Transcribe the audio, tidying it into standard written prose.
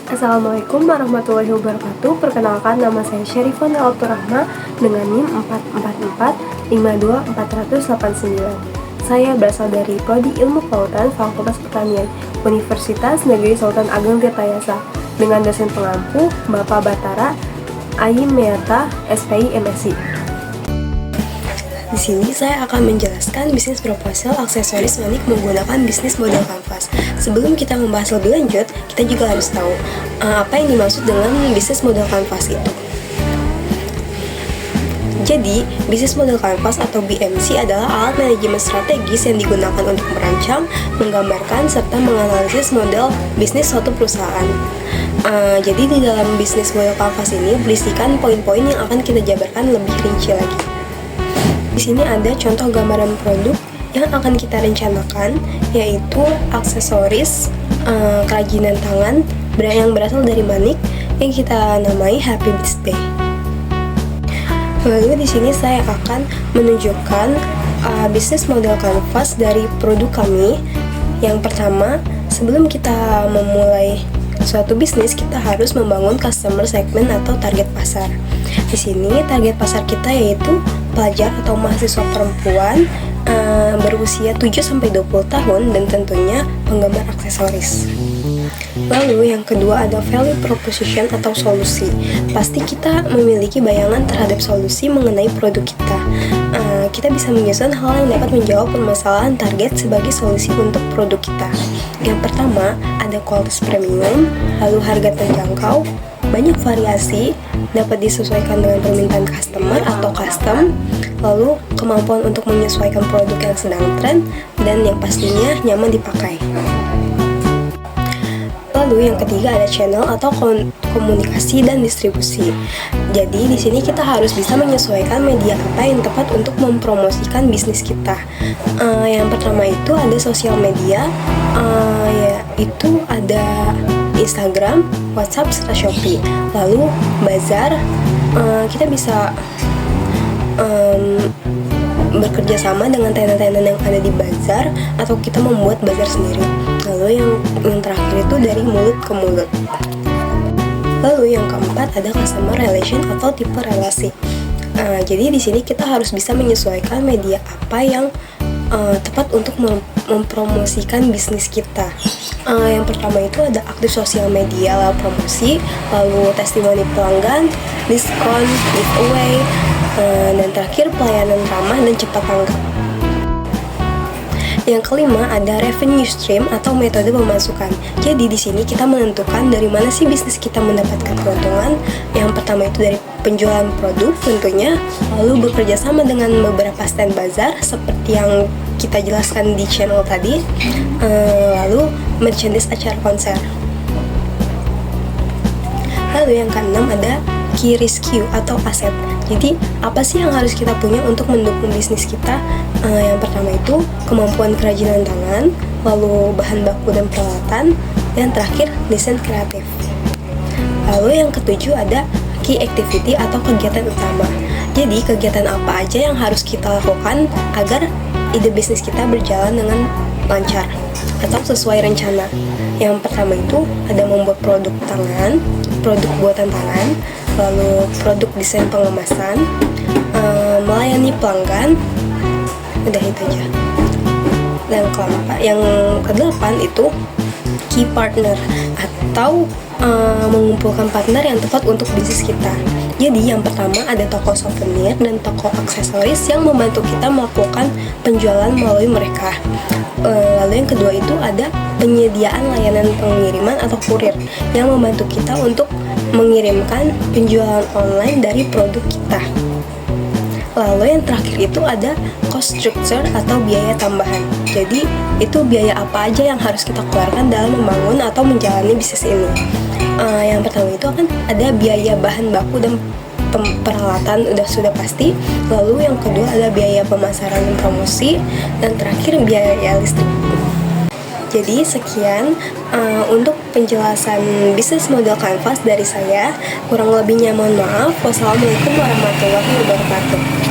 Assalamualaikum warahmatullahi wabarakatuh. Perkenalkan, nama saya Syarifah Alturrahma dengan NIM 444524889. Saya berasal dari Prodi Ilmu Kelautan Fakultas Pertanian Universitas Negeri Sultan Ageng Tirtayasa dengan dosen pengampu Bapak Batara Ayi Meata, SPI MSI. Di sini saya akan menjelaskan bisnis proposal aksesoris manik menggunakan bisnis model kanvas. Sebelum kita membahas lebih lanjut, kita juga harus tahu apa yang dimaksud dengan bisnis model kanvas itu. Jadi, bisnis model kanvas atau BMC adalah alat manajemen strategis yang digunakan untuk merancang, menggambarkan, serta menganalisis model bisnis suatu perusahaan. Jadi di dalam bisnis model kanvas ini berisikan poin-poin yang akan kita jabarkan lebih rinci lagi. Di sini ada contoh gambaran produk yang akan kita rencanakan, yaitu aksesoris kerajinan tangan yang berasal dari manik yang kita namai Happy Birthday. Lalu di sini saya akan menunjukkan bisnis model kanvas dari produk kami. Yang pertama, sebelum kita memulai suatu bisnis, kita harus membangun customer segment atau target pasar. Di sini target pasar kita yaitu pelajar atau mahasiswa perempuan berusia 7-20 tahun dan tentunya penggemar aksesoris. Lalu yang kedua ada value proposition atau solusi. Pasti kita memiliki bayangan terhadap solusi mengenai produk kita. Kita bisa menyusun hal yang dapat menjawab permasalahan target sebagai solusi untuk produk kita. Yang pertama ada kualitas premium, lalu harga terjangkau, banyak variasi, dapat disesuaikan dengan permintaan customer atau custom, lalu kemampuan untuk menyesuaikan produk yang sedang tren, dan yang pastinya nyaman dipakai. Lalu yang ketiga ada channel atau komunikasi dan distribusi. Jadi di sini kita harus bisa menyesuaikan media apa yang tepat untuk mempromosikan bisnis kita. Yang pertama itu ada sosial media, yaitu ada Instagram, WhatsApp, serta Shopee. Lalu bazar, kita bisa bekerja sama dengan tenan-tenan yang ada di bazar atau kita membuat bazar sendiri. Lalu yang terakhir itu dari mulut ke mulut. Lalu yang keempat ada customer relation atau tipe relasi. Jadi di sini kita harus bisa menyesuaikan media apa yang tepat untuk mempromosikan bisnis kita. Yang pertama itu ada aktif sosial media, lalu promosi, lalu testimoni pelanggan, diskon, giveaway, dan terakhir pelayanan ramah dan cepat tanggap. Yang kelima ada revenue stream atau metode pemasukan. Jadi di sini kita menentukan dari mana sih bisnis kita mendapatkan keuntungan. Yang pertama itu dari penjualan produk tentunya, lalu bekerja sama dengan beberapa stand bazar seperti yang kita jelaskan di channel tadi, lalu merchandise acara konser. Lalu yang keenam ada key risk atau aset. Jadi apa sih yang harus kita punya untuk mendukung bisnis kita? Yang pertama itu kemampuan kerajinan tangan, lalu bahan baku dan peralatan, dan terakhir desain kreatif. Lalu yang ketujuh ada key activity atau kegiatan utama. Jadi kegiatan apa aja yang harus kita lakukan agar ide bisnis kita berjalan dengan lancar atau sesuai rencana. Yang pertama itu ada membuat produk tangan, produk buatan tangan, lalu produk desain pengemasan, melayani pelanggan, udah itu aja. Dan yang kedelapan itu key partner atau mengumpulkan partner yang tepat untuk bisnis kita. Jadi yang pertama ada toko souvenir dan toko aksesoris yang membantu kita melakukan penjualan melalui mereka. Lalu yang kedua itu ada penyediaan layanan pengiriman atau kurir yang membantu kita untuk mengirimkan penjualan online dari produk kita. Lalu yang terakhir itu ada cost structure atau biaya tambahan. Jadi itu biaya apa aja yang harus kita keluarkan dalam membangun atau menjalani bisnis ini. Yang pertama itu akan ada biaya bahan baku dan peralatan sudah pasti. Lalu yang kedua ada biaya pemasaran dan promosi, dan terakhir biaya listrik. Jadi sekian untuk penjelasan bisnis model kanvas dari saya. Kurang lebihnya mohon maaf. Wassalamualaikum warahmatullahi wabarakatuh.